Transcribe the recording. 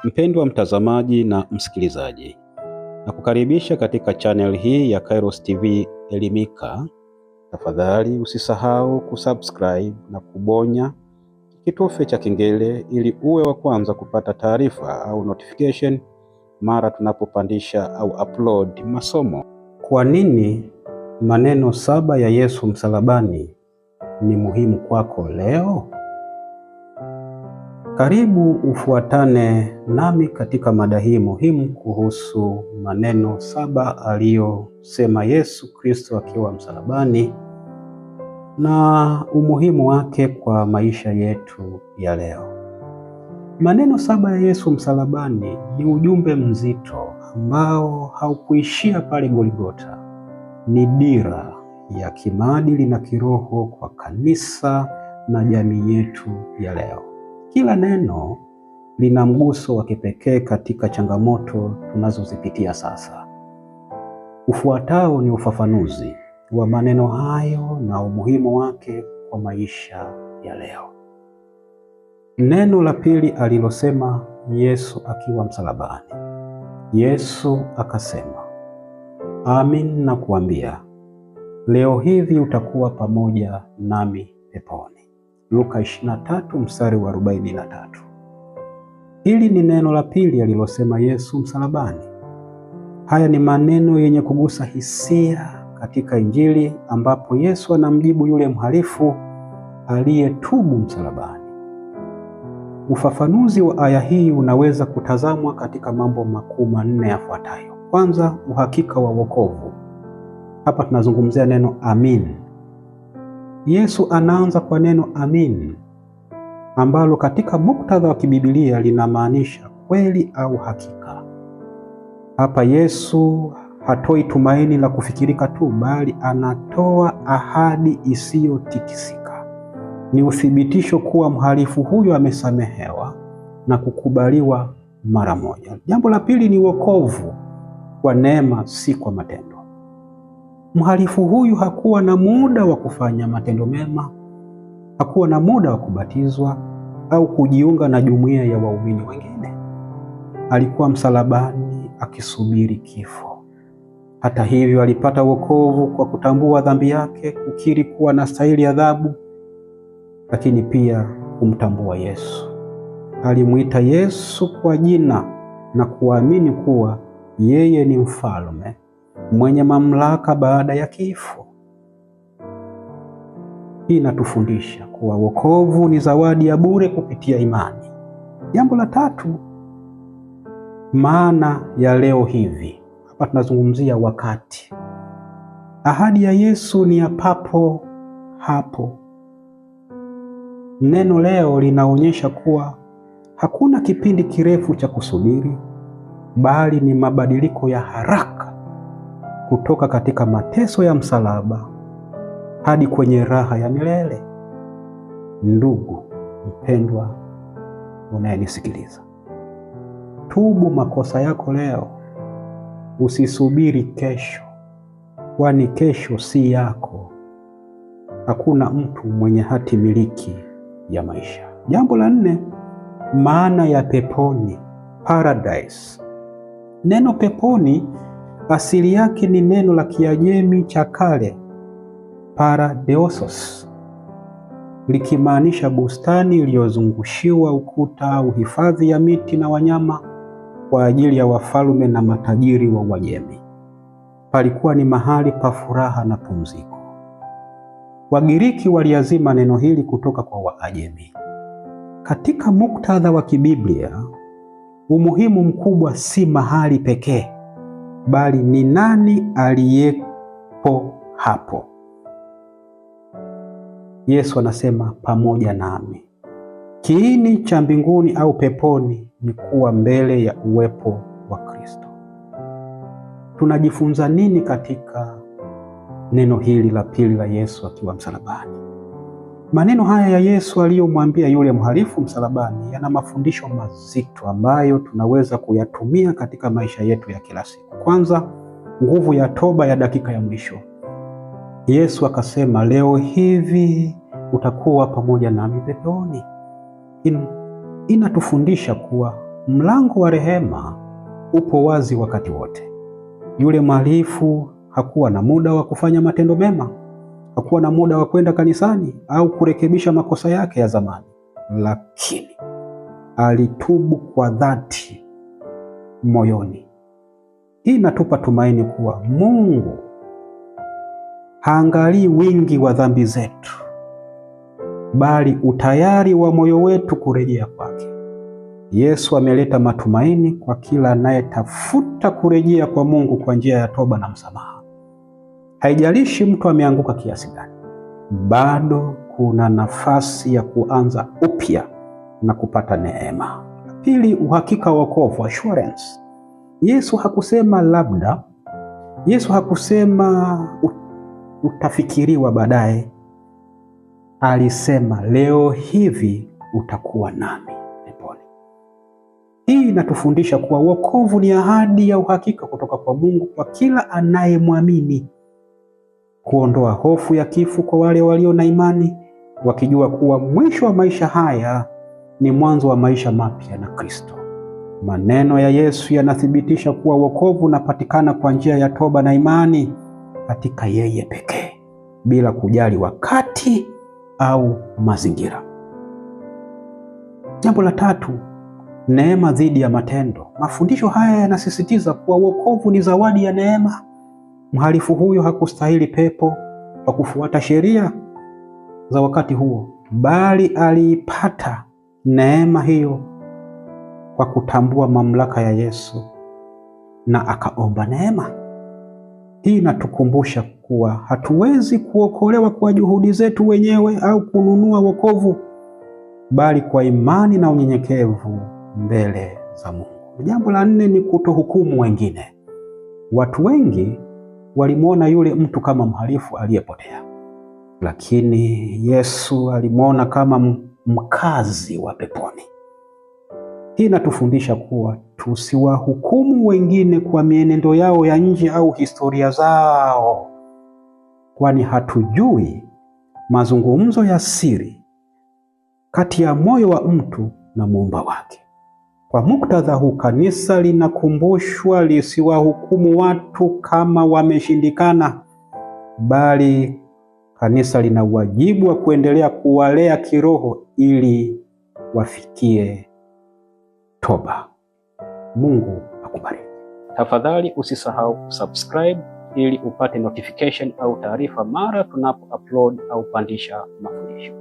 Mpendwa mtazamaji na msikilizaji, nakukaribisha katika channel hii ya Kairos TV Elimika. Tafadhali usisahau kusubscribe na kubonya kitufe cha kengele ili uwe wa kwanza kupata taarifa au notification mara tunapopandisha au upload masomo. Kwa nini maneno 7 ya Yesu msalabani ni muhimu kwako leo? Karibu ufuatane nami katika mada hii muhimu kuhusu maneno 7 aliyosema Yesu Kristo akiwa msalabani na umuhimu wake kwa maisha yetu ya leo. Maneno 7 ya Yesu msalabani ni ujumbe mzito ambao haukuishia pale Golgotha. Ni dira ya kimaadili na kiroho kwa kanisa na jamii yetu ya leo. Kila neno lina mguso wa kipekee katika changamoto tunazozipitia sasa. Ufuatao ni ufafanuzi wa maneno hayo na umuhimu wake kwa maisha ya leo. Neno la pili alilosema Yesu akiwa msalabani. Yesu akasema, amin nakuambia, leo hivi utakuwa pamoja nami peponi. Luka 23 mstari wa 43. Hili ni neno la pili alilosema Yesu msalabani. Haya ni maneno yenye kugusa hisia katika Injili, ambapo Yesu anamjibu yule mhalifu aliyetubu msalabani. Ufafanuzi wa aya hii unaweza kutazamwa katika mambo makuu manne yafuatayo. Kwanza, uhakika wa wokovu. Hapa tunazungumzia neno amin. Yesu anaanza kwa neno amin ambalo katika muktadha wa kibibilia linamaanisha kweli au hakika. Hapa Yesu hatoi tumaini la kufikirika tu, bali anatoa ahadi isiyotikisika. Ni uthibitisho kuwa mhalifu huyo amesamehewa na kukubaliwa mara moja. Jambo la pili ni wokovu kwa neema, si kwa matendo. Mhalifu huyu hakuwa na muda wa kufanya matendo mema, hakuwa na muda wa kubatizwa au kujiunga na jumuiya ya waumini wengine. Alikuwa msalabani akisubiri kifo. Hata hivyo, alipata wokovu kwa kutambua dhambi yake, kukiri kuwa anastahili adhabu, lakini pia kumtambua Yesu. Alimuita Yesu kwa jina na kuamini kuwa yeye ni mfalme mwenye mamlaka baada ya kifo. Hii inatufundisha kuwa wokovu ni zawadi ya bure kupitia imani. Jambo la tatu, maana ya leo hivi. Hapa tunazungumzia wakati. Ahadi ya Yesu ni ya papo hapo. Neno leo linaonyesha kuwa hakuna kipindi kirefu cha kusubiri, bali ni mabadiliko ya haraka kutoka katika mateso ya msalaba hadi kwenye raha ya milele. Ndugu mpendwa unayenisikiliza, tubu makosa yako leo. Usisubiri kesho, kwani kesho si yako. Hakuna mtu mwenye hati miliki ya maisha. Jambo la 4, maana ya peponi, paradise. Neno peponi asili yake ni neno la Kiajemi cha kale paradeisos, likimaanisha bustani iliyozungushiwa ukuta au hifadhi ya miti na wanyama kwa ajili ya wafalme na matajiri wa Uajemi. Palikuwa ni mahali pa furaha na pumziko. Wagiriki waliazima neno hili kutoka kwa Waajemi. Katika muktadha wa kibiblia, umuhimu mkubwa si mahali pekee, bali ni nani aliyepo hapo. Yesu anasema pamoja nami. Kiini cha mbinguni au peponi ni kuwa mbele ya uwepo wa Kristo. Tunajifunza nini katika neno hili la pili la Yesu akiwa msalabani? Maneno haya ya Yesu aliyomwambia yule mhalifu msalabani yana mafundisho mazito ambayo tunaweza kuyatumia katika maisha yetu ya kila siku. Kwanza, nguvu ya toba ya dakika ya mwisho. Yesu akasema, leo hivi utakuwa pamoja nami peponi. Inatufundisha kuwa mlango wa rehema upo wazi wakati wote. Yule mhalifu hakuwa na muda wa kufanya matendo mema, hakuwa na muda wa kwenda kanisani au kurekebisha makosa yake ya zamani, lakini alitubu kwa dhati moyoni. Hii inatupa tumaini kuwa Mungu haangalii wingi wa dhambi zetu, bali utayari wa moyo wetu kurejea kwake. Yesu ameleta matumaini kwa kila anayetafuta kurejea kwa Mungu kwa njia ya toba na msamaha. Haijalishi mtu ameanguka kiasi gani, bado kuna nafasi ya kuanza upya na kupata neema. Pili, uhakika wa wokovu, assurance. Yesu hakusema labda, Yesu hakusema utafikiriwa baadaye. Alisema leo hivi utakuwa nami peponi. Hii inatufundisha kuwa wokovu ni ahadi ya uhakika kutoka kwa Mungu kwa kila anayemwamini, kuondoa hofu ya kifo kwa wale walio na imani, wakijua kuwa mwisho wa maisha haya ni mwanzo wa maisha mapya na Kristo. Maneno ya Yesu yanathibitisha kuwa wokovu unapatikana kwa njia ya toba na imani katika yeye pekee, bila kujali wakati au mazingira. Jambo la tatu, neema dhidi ya matendo. Mafundisho haya yanasisitiza kuwa wokovu ni zawadi ya neema. Mhalifu huyo hakustahili pepo kwa kufuata sheria za wakati huo, bali aliipata neema hiyo kwa kutambua mamlaka ya Yesu na akaomba neema. Hii inatukumbusha kuwa hatuwezi kuokolewa kwa juhudi zetu wenyewe au kununua wokovu, bali kwa imani na unyenyekevu mbele za Mungu. Jambo la nne ni kutohukumu wengine. Watu wengi walimwona yule mtu kama mhalifu aliyepotea, lakini Yesu alimwona kama mkazi wa peponi. Hii inatufundisha kuwa tusiwahukumu wengine kwa mienendo yao ya nje au historia zao, kwani hatujui mazungumzo ya siri kati ya moyo wa mtu na Muumba wake. Kwa muktadha huu, kanisa linakumbushwa lisiwahukumu watu kama wameshindikana, bali kanisa lina wajibu wa kuendelea kuwalea kiroho ili wafikie toba. Mungu akubariki. Tafadhali usisahau kusubscribe ili upate notification au taarifa mara tunapo upload au pandisha mafundisho.